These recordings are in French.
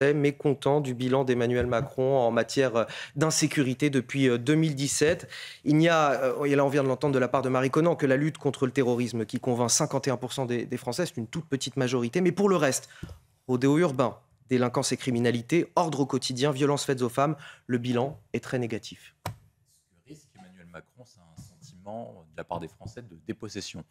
mécontent du bilan d'Emmanuel Macron en matière d'insécurité depuis 2017. Il y a, et là on vient de l'entendre de la part de Marie Conan, que la lutte contre le terrorisme qui convainc 51% des Français, c'est une toute petite majorité. Mais pour le reste, rodéo urbain, délinquance et criminalité, ordre au quotidien, violences faites aux femmes, le bilan est très négatif. Le risque, Emmanuel Macron, c'est un sentiment de la part des Français de dépossession.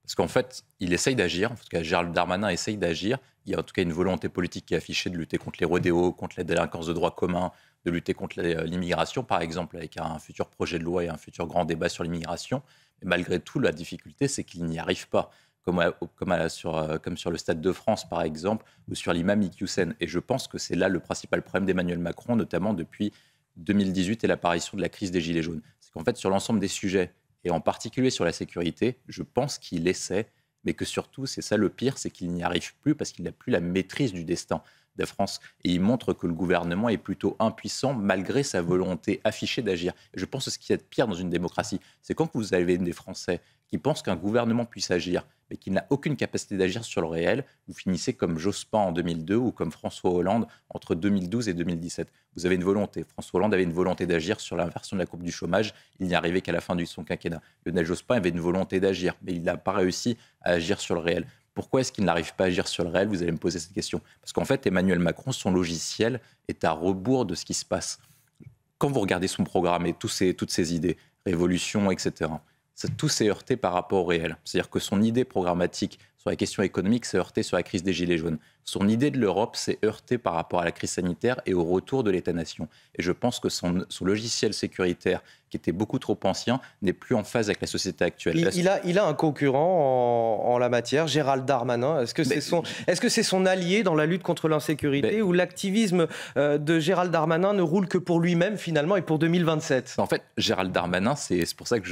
Parce qu'en fait, il essaye d'agir, en tout cas Gérald Darmanin essaye d'agir. Il y a en tout cas une volonté politique qui est affichée de lutter contre les rodéos, contre la délinquance de droit commun, de lutter contre l'immigration, par exemple, avec un futur projet de loi et un futur grand débat sur l'immigration. Mais malgré tout, la difficulté, c'est qu'il n'y arrive pas. Comme sur le Stade de France, par exemple, ou sur l'imam Iqiyoussen. Et je pense que c'est là le principal problème d'Emmanuel Macron, notamment depuis 2018 et l'apparition de la crise des Gilets jaunes. C'est qu'en fait, sur l'ensemble des sujets, et en particulier sur la sécurité, je pense qu'il essaie, mais que surtout, c'est ça le pire, c'est qu'il n'y arrive plus parce qu'il n'a plus la maîtrise du destin de la France. Et il montre que le gouvernement est plutôt impuissant malgré sa volonté affichée d'agir. Et je pense que ce qui est pire dans une démocratie, c'est quand vous avez des Français qui pensent qu'un gouvernement puisse agir, mais qu'il n'a aucune capacité d'agir sur le réel, vous finissez comme Jospin en 2002 ou comme François Hollande entre 2012 et 2017. Vous avez une volonté. François Hollande avait une volonté d'agir sur l'inversion de la courbe du chômage. Il n'y arrivait qu'à la fin de son quinquennat. Lionel Jospin avait une volonté d'agir, mais il n'a pas réussi à agir sur le réel. Pourquoi est-ce qu'il n'arrive pas à agir sur le réel? Vous allez me poser cette question. Parce qu'en fait, Emmanuel Macron, son logiciel est à rebours de ce qui se passe. Quand vous regardez son programme et toutes ses idées, révolution, etc., tout s'est heurté par rapport au réel. C'est-à-dire que son idée programmatique sur la question économique s'est heurtée sur la crise des Gilets jaunes. Son idée de l'Europe s'est heurtée par rapport à la crise sanitaire et au retour de l'État-nation. Et je pense que son logiciel sécuritaire, qui était beaucoup trop ancien, n'est plus en phase avec la société actuelle. Il a un concurrent en la matière, Gérald Darmanin. Est-ce que c'est son allié dans la lutte contre l'insécurité ou l'activisme de Gérald Darmanin ne roule que pour lui-même finalement et pour 2027? En fait, Gérald Darmanin, c'est pour ça que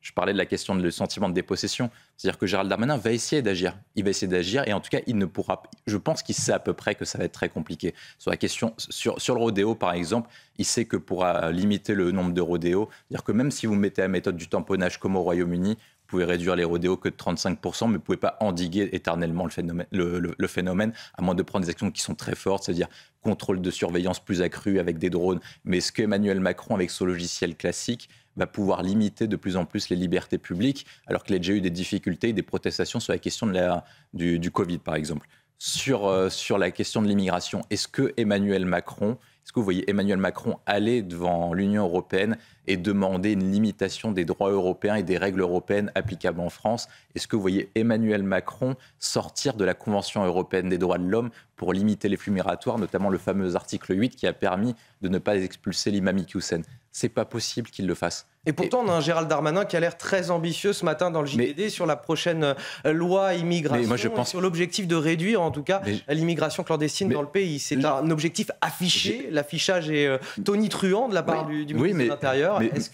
je parlais de la question du sentiment de dépossession. C'est-à-dire que Gérald Darmanin va essayer d'agir. Il va essayer d'agir et en tout cas, il ne pourra. Je pense qu'il sait à peu près que ça va être très compliqué. Sur la question, sur le rodéo, par exemple, il sait que pour limiter le nombre de rodéos, c'est-à-dire que même si vous mettez la méthode du tamponnage comme au Royaume-Uni, vous pouvez réduire les rodéos que de 35%, mais vous ne pouvez pas endiguer éternellement le phénomène, à moins de prendre des actions qui sont très fortes, c'est-à-dire contrôle de surveillance plus accru avec des drones. Mais ce qu'Emmanuel Macron, avec son logiciel classique, va pouvoir limiter de plus en plus les libertés publiques, alors qu'il a déjà eu des difficultés, des protestations sur la question du Covid, par exemple. Sur la question de l'immigration, est-ce que vous voyez Emmanuel Macron aller devant l'Union européenne et demander une limitation des droits européens et des règles européennes applicables en France? Est-ce que vous voyez Emmanuel Macron sortir de la Convention européenne des droits de l'homme pour limiter les flux migratoires, notamment le fameux article 8 qui a permis de ne pas expulser l'imam Iqiyoussen? C'est pas possible qu'il le fasse. Et pourtant, on a un Gérald Darmanin qui a l'air très ambitieux ce matin dans le JDD sur la prochaine loi immigration, moi je pense... sur l'objectif de réduire en tout cas l'immigration clandestine dans le pays. C'est un objectif affiché, l'affichage est tonitruant de la part du ministre de l'Intérieur. Est-ce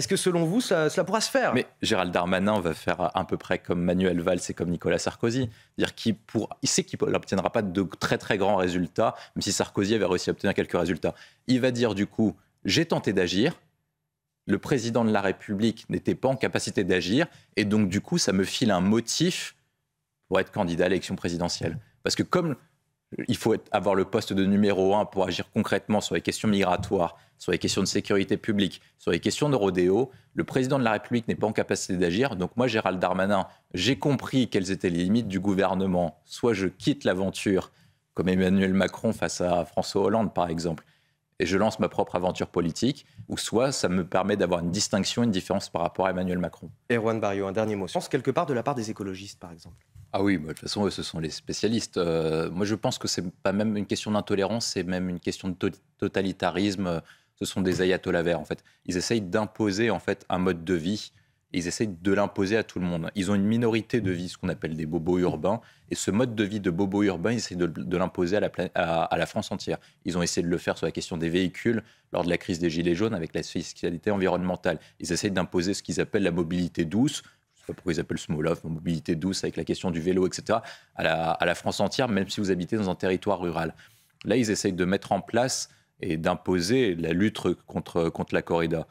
que selon vous, cela pourra se faire? Mais Gérald Darmanin va faire à peu près comme Manuel Valls et comme Nicolas Sarkozy. C'est-à-dire il sait qu'il n'obtiendra pas de très très grands résultats, même si Sarkozy avait réussi à obtenir quelques résultats. Il va dire du coup, j'ai tenté d'agir, le président de la République n'était pas en capacité d'agir, et donc du coup, ça me file un motif pour être candidat à l'élection présidentielle. Parce que comme il faut avoir le poste de numéro 1 pour agir concrètement sur les questions migratoires, sur les questions de sécurité publique, sur les questions de rodéo, le président de la République n'est pas en capacité d'agir. Donc moi, Gérald Darmanin, j'ai compris quelles étaient les limites du gouvernement. Soit je quitte l'aventure, comme Emmanuel Macron face à François Hollande, par exemple, et je lance ma propre aventure politique, ou soit ça me permet d'avoir une distinction, une différence par rapport à Emmanuel Macron. Erwan Barrio, un dernier mot. Je pense quelque part de la part des écologistes, par exemple. Ah oui, de toute façon, eux, ce sont les spécialistes. Moi, je pense que c'est pas même une question d'intolérance, c'est même une question de totalitarisme. Ce sont des ayatollahs verts, en fait. Ils essayent d'imposer, en fait, un mode de vie. Et ils essayent de l'imposer à tout le monde. Ils ont une minorité de vie, ce qu'on appelle des bobos urbains. Et ce mode de vie de bobos urbains, ils essayent de l'imposer à la France entière. Ils ont essayé de le faire sur la question des véhicules lors de la crise des Gilets jaunes avec la fiscalité environnementale. Ils essayent d'imposer ce qu'ils appellent la mobilité douce. Je ne sais pas pourquoi ils appellent ce mot-là, mobilité douce avec la question du vélo, etc. à la France entière, même si vous habitez dans un territoire rural. Là, ils essayent de mettre en place et d'imposer la lutte contre la corrida.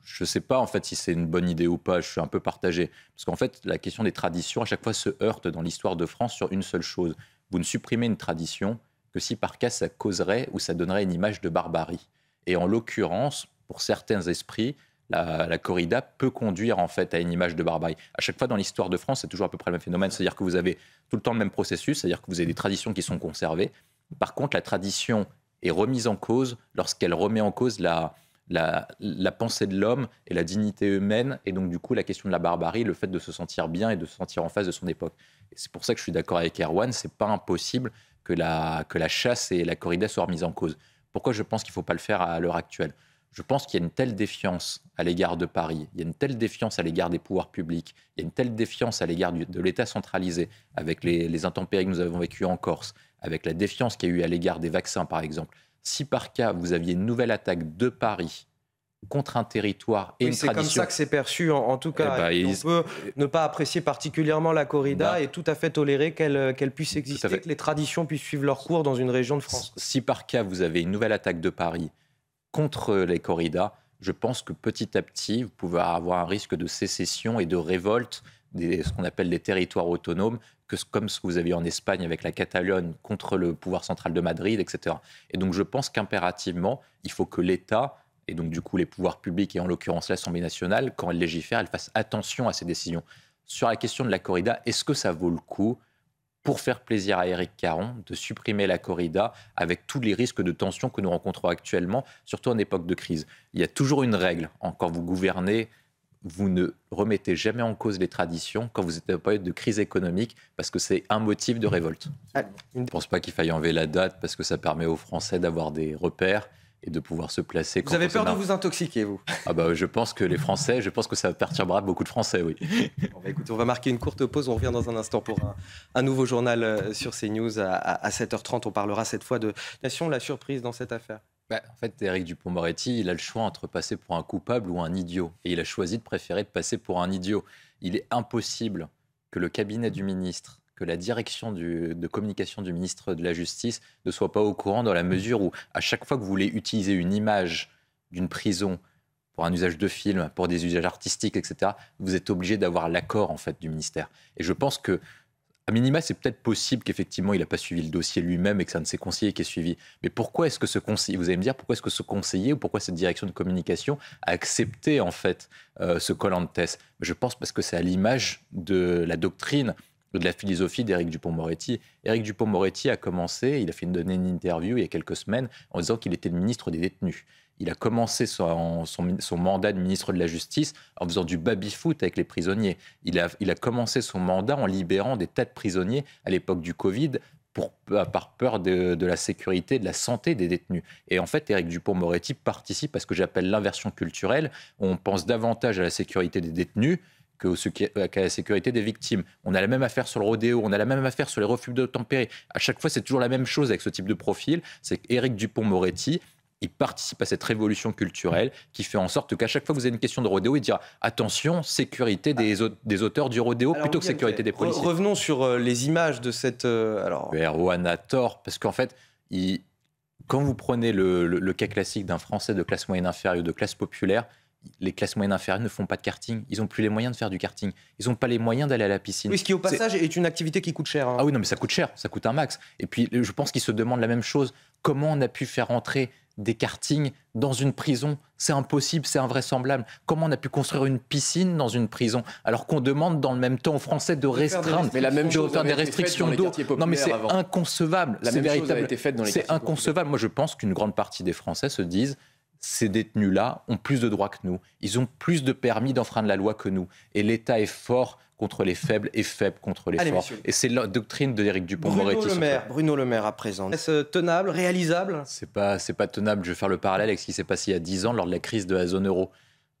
Je ne sais pas en fait si c'est une bonne idée ou pas, je suis un peu partagé. Parce qu'en fait, la question des traditions, à chaque fois, se heurte dans l'histoire de France sur une seule chose. Vous ne supprimez une tradition que si par cas ça causerait ou ça donnerait une image de barbarie. Et en l'occurrence, pour certains esprits, la corrida peut conduire en fait à une image de barbarie. À chaque fois dans l'histoire de France, c'est toujours à peu près le même phénomène, c'est-à-dire que vous avez tout le temps le même processus, c'est-à-dire que vous avez des traditions qui sont conservées. Par contre, la tradition est remise en cause lorsqu'elle remet en cause la pensée de l'homme et la dignité humaine, et donc du coup la question de la barbarie, le fait de se sentir bien et de se sentir en face de son époque. Et c'est pour ça que je suis d'accord avec Erwan, c'est pas impossible que la chasse et la corrida soient remises en cause. Pourquoi je pense qu'il ne faut pas le faire à l'heure actuelle ? Je pense qu'il y a une telle défiance à l'égard de Paris, il y a une telle défiance à l'égard des pouvoirs publics, il y a une telle défiance à l'égard de l'État centralisé, avec les intempéries que nous avons vécues en Corse, avec la défiance qu'il y a eu à l'égard des vaccins par exemple. Si par cas vous aviez une nouvelle attaque de Paris contre un territoire et une tradition... C'est comme ça que c'est perçu en tout cas. On peut ne pas apprécier particulièrement la corrida et tout à fait tolérer qu'elle puisse exister, que les traditions puissent suivre leur cours dans une région de France. Si par cas vous avez une nouvelle attaque de Paris contre les corridas, je pense que petit à petit, vous pouvez avoir un risque de sécession et de révolte, ce qu'on appelle les territoires autonomes, comme ce que vous avez en Espagne avec la Catalogne contre le pouvoir central de Madrid, etc. Et donc je pense qu'impérativement, il faut que l'État, et donc du coup les pouvoirs publics, et en l'occurrence l'Assemblée nationale, quand elle légifère, elle fasse attention à ces décisions. Sur la question de la corrida, est-ce que ça vaut le coup, pour faire plaisir à Éric Caron, de supprimer la corrida avec tous les risques de tension que nous rencontrons actuellement, surtout en époque de crise? Il y a toujours une règle. Quand vous gouvernez, vous ne remettez jamais en cause les traditions quand vous êtes en période de crise économique, parce que c'est un motif de révolte. Je ne pense pas qu'il faille enlever la date, parce que ça permet aux Français d'avoir des repères et de pouvoir se placer. Vous avez peur de vous intoxiquer, vous? Je pense que les Français, ça perturbera beaucoup de Français, oui. Bon, écoutez, on va marquer une courte pause, on revient dans un instant pour un nouveau journal sur CNews à 7h30. On parlera cette fois de Nation, la surprise dans cette affaire. En fait, Éric Dupond-Moretti, il a le choix entre passer pour un coupable ou un idiot. Et il a choisi de préférer de passer pour un idiot. Il est impossible que le cabinet du ministre, que la direction de communication du ministre de la Justice ne soit pas au courant, dans la mesure où, à chaque fois que vous voulez utiliser une image d'une prison pour un usage de film, pour des usages artistiques, etc., vous êtes obligé d'avoir l'accord en fait, du ministère. Et je pense que, à minima, c'est peut-être possible qu'effectivement, il n'a pas suivi le dossier lui-même et que c'est un de ses conseillers qui est suivi. Mais pourquoi est-ce que ce conseiller, vous allez me dire, pourquoi est-ce que ce conseiller ou pourquoi cette direction de communication a accepté en fait ce Colantes? Je pense parce que c'est à l'image de la doctrine, de la philosophie d'Éric Dupond-Moretti. Éric Dupond-Moretti a commencé, il a fait une interview il y a quelques semaines en disant qu'il était le ministre des détenus. Il a commencé son mandat de ministre de la Justice en faisant du baby-foot avec les prisonniers. Il a commencé son mandat en libérant des tas de prisonniers à l'époque du Covid par peur de la sécurité, de la santé des détenus. Et en fait, Éric Dupond-Moretti participe à ce que j'appelle l'inversion culturelle. On pense davantage à la sécurité des détenus qu'à la sécurité des victimes. On a la même affaire sur le rodéo, on a la même affaire sur les refus d'obtempérer. À chaque fois, c'est toujours la même chose avec ce type de profil. C'est qu'Éric Dupond-Moretti, il participe à cette révolution culturelle qui fait en sorte qu'à chaque fois que vous avez une question de rodéo, il dira attention, sécurité des auteurs du rodéo plutôt que sécurité des policiers. Revenons sur les images de cette... Erwan a tort, parce qu'en fait, quand vous prenez le cas classique d'un Français de classe moyenne inférieure ou de classe populaire, les classes moyennes inférieures ne font pas de karting. Ils n'ont plus les moyens de faire du karting. Ils n'ont pas les moyens d'aller à la piscine. Oui, ce qui au passage est une activité qui coûte cher. Ah oui, non, mais ça coûte cher. Ça coûte un max. Et puis, je pense qu'ils se demandent la même chose. Comment on a pu faire entrer des kartings dans une prison? C'est impossible, c'est invraisemblable. Comment on a pu construire une piscine dans une prison alors qu'on demande dans le même temps aux Français de restreindre, mais la même chose faire des restrictions d'eau? Non, mais c'est inconcevable. La même chose a été faite dans les quartiers populaires. C'est inconcevable. Moi, je pense qu'une grande partie des Français se disent ces détenus-là ont plus de droits que nous. Ils ont plus de permis d'enfreindre la loi que nous. Et l'État est fort contre les faibles et faible contre les forts. Messieurs. Et c'est la doctrine d'Éric Dupond-Moretti. Bruno Le Maire à présent. Est-ce tenable, réalisable? C'est pas tenable. Je vais faire le parallèle avec ce qui s'est passé il y a 10 ans lors de la crise de la zone euro.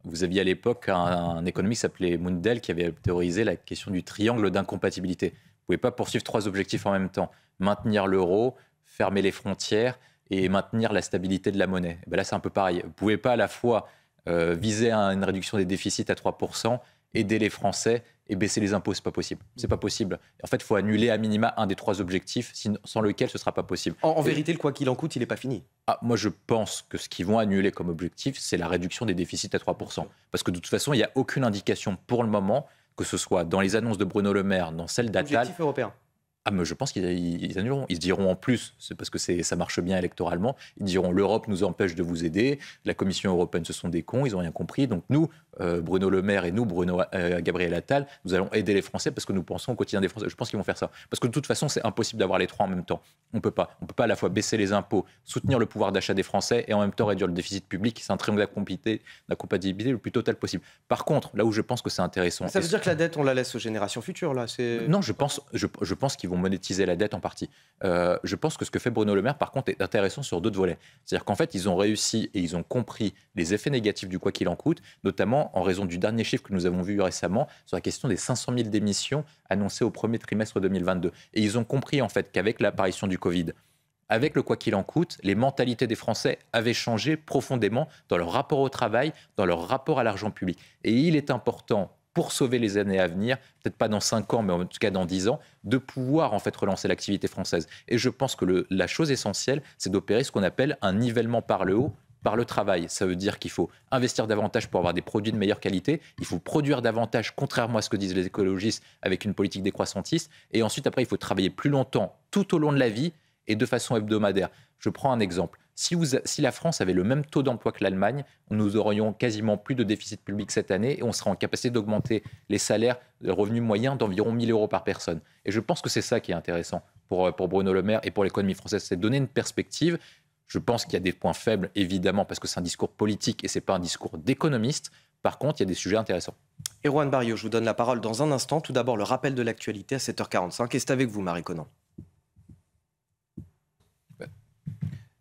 Vous aviez à l'époque un économiste qui s'appelait Mundell qui avait théorisé la question du triangle d'incompatibilité. Vous ne pouvez pas poursuivre 3 objectifs en même temps. Maintenir l'euro, fermer les frontières et maintenir la stabilité de la monnaie. Et bien là, c'est un peu pareil. Vous ne pouvez pas à la fois viser une réduction des déficits à 3%, aider les Français et baisser les impôts. Ce n'est pas possible. C'est pas possible. En fait, il faut annuler à minima un des 3 objectifs, sans lequel ce ne sera pas possible. En vérité, le quoi qu'il en coûte, il n'est pas fini. Moi, je pense que ce qu'ils vont annuler comme objectif, c'est la réduction des déficits à 3%. Parce que de toute façon, il n'y a aucune indication pour le moment, que ce soit dans les annonces de Bruno Le Maire, dans celles d'Attal. Objectif européen. Ah, mais je pense qu'ils annuleront. Ils diront en plus, c'est parce que ça marche bien électoralement, ils diront l'Europe nous empêche de vous aider, la Commission européenne ce sont des cons, ils n'ont rien compris. Donc nous, Bruno Le Maire et nous, Gabriel Attal, nous allons aider les Français parce que nous pensons au quotidien des Français. Je pense qu'ils vont faire ça. Parce que de toute façon, c'est impossible d'avoir les trois en même temps. On ne peut pas à la fois baisser les impôts, soutenir le pouvoir d'achat des Français et en même temps réduire le déficit public. C'est un triangle d'incompatibilité le plus total possible. Par contre, là où je pense que c'est intéressant... Ça veut dire que la dette, on la laisse aux générations futures, là. Non, je pense qu'ils vont monétiser la dette en partie. Je pense que ce que fait Bruno Le Maire, par contre, est intéressant sur d'autres volets. C'est-à-dire qu'en fait, ils ont réussi et ils ont compris les effets négatifs du quoi qu'il en coûte, notamment en raison du dernier chiffre que nous avons vu récemment sur la question des 500 000 démissions annoncées au premier trimestre 2022. Et ils ont compris, en fait, qu'avec l'apparition du Covid, avec le quoi qu'il en coûte, les mentalités des Français avaient changé profondément dans leur rapport au travail, dans leur rapport à l'argent public. Et il est important, pour sauver les années à venir, peut-être pas dans 5 ans, mais en tout cas dans 10 ans, de pouvoir en fait relancer l'activité française. Et je pense que la chose essentielle, c'est d'opérer ce qu'on appelle un nivellement par le haut, par le travail. Ça veut dire qu'il faut investir davantage pour avoir des produits de meilleure qualité, il faut produire davantage, contrairement à ce que disent les écologistes, avec une politique décroissantiste, et ensuite, après, il faut travailler plus longtemps, tout au long de la vie, et de façon hebdomadaire. Je prends un exemple. Si la France avait le même taux d'emploi que l'Allemagne, nous aurions quasiment plus de déficit public cette année et on serait en capacité d'augmenter les salaires, le revenu moyen d'environ 1 000 € par personne. Et je pense que c'est ça qui est intéressant pour Bruno Le Maire et pour l'économie française, c'est donner une perspective. Je pense qu'il y a des points faibles, évidemment, parce que c'est un discours politique et ce n'est pas un discours d'économiste. Par contre, il y a des sujets intéressants. Erwan Barrio, je vous donne la parole dans un instant. Tout d'abord, le rappel de l'actualité à 7h45. Et c'est avec vous, Marie Conan.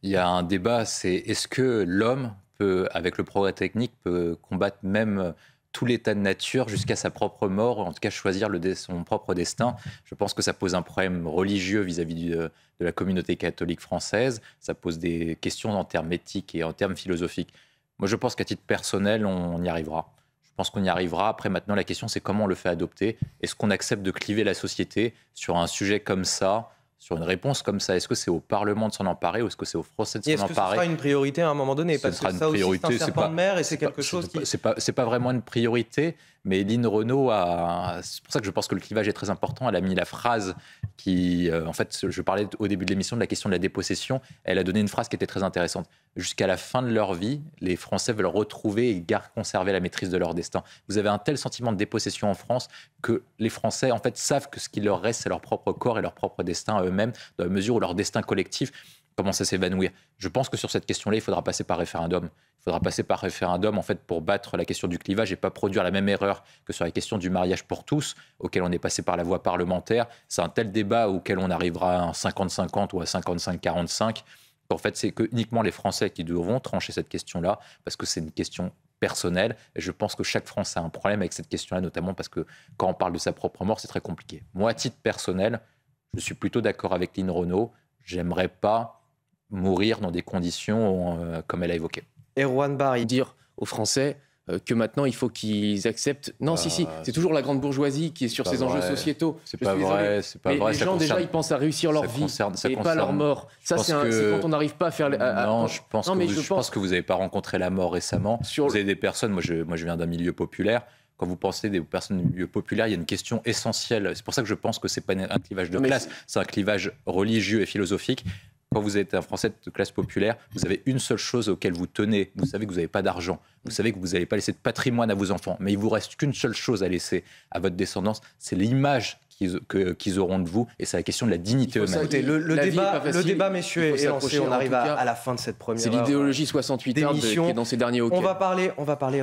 Il y a un débat, c'est est-ce que l'homme peut, avec le progrès technique, peut combattre même tout l'état de nature jusqu'à sa propre mort, ou en tout cas choisir son propre destin. Je pense que ça pose un problème religieux vis-à-vis de la communauté catholique française. Ça pose des questions en termes éthiques et en termes philosophiques. Moi, je pense qu'à titre personnel, on y arrivera. Je pense qu'on y arrivera. Après, maintenant, la question, c'est comment on le fait adopter. Est-ce qu'on accepte de cliver la société sur un sujet comme ça ? Sur une réponse comme ça, est-ce que c'est au Parlement de s'en emparer ou est-ce que c'est aux Français de s'en emparer ? Est-ce que ce sera une priorité à un moment donné ? Parce que ça aussi, c'est un serpent de mer et c'est quelque chose qui... C'est pas vraiment une priorité, mais Lynn Renault a... C'est pour ça que je pense que le clivage est très important. Elle a mis la phrase qui... en fait, je parlais au début de l'émission de la question de la dépossession. Elle a donné une phrase qui était très intéressante. Jusqu'à la fin de leur vie, les Français veulent retrouver et conserver la maîtrise de leur destin. Vous avez un tel sentiment de dépossession en France que les Français, en fait, savent que ce qui leur reste, c'est leur propre corps et leur propre destin à eux-mêmes, dans la mesure où leur destin collectif commence à s'évanouir. Je pense que sur cette question-là, il faudra passer par référendum. Il faudra passer par référendum, en fait, pour battre la question du clivage et pas produire la même erreur que sur la question du mariage pour tous, auquel on est passé par la voie parlementaire. C'est un tel débat auquel on arrivera à un 50-50 ou à 55-45. En fait, c'est que uniquement les Français qui devront trancher cette question-là, parce que c'est une question personnelle. Et je pense que chaque Français a un problème avec cette question-là, notamment parce que quand on parle de sa propre mort, c'est très compliqué. Moi, à titre personnel, je suis plutôt d'accord avec Lynn Renault. J'aimerais pas mourir dans des conditions comme elle a évoqué. Erwan Barry, dire aux Français que maintenant il faut qu'ils acceptent. Non, si, c'est toujours la grande bourgeoisie qui est sur ces enjeux sociétaux. C'est pas vrai. Les gens déjà ils pensent à réussir leur vie et pas leur mort. Ça c'est quand on n'arrive pas à faire. Je pense que vous n'avez pas rencontré la mort récemment. Vous avez des personnes. Moi, je viens d'un milieu populaire. Quand vous pensez des personnes du milieu populaire, il y a une question essentielle. C'est pour ça que je pense que c'est pas un clivage de classe, c'est un clivage religieux et philosophique. Quand vous êtes un Français de classe populaire, vous avez une seule chose auquel vous tenez. Vous savez que vous n'avez pas d'argent. Vous savez que vous n'allez pas laisser de patrimoine à vos enfants. Mais il vous reste qu'une seule chose à laisser à votre descendance, c'est l'image qu'ils auront de vous. Et c'est la question de la dignité eux-mêmes. Le débat, messieurs, est lancé. On arrive à la fin de cette première heure. C'est l'idéologie 68 qui est dans ces derniers hockey. On va parler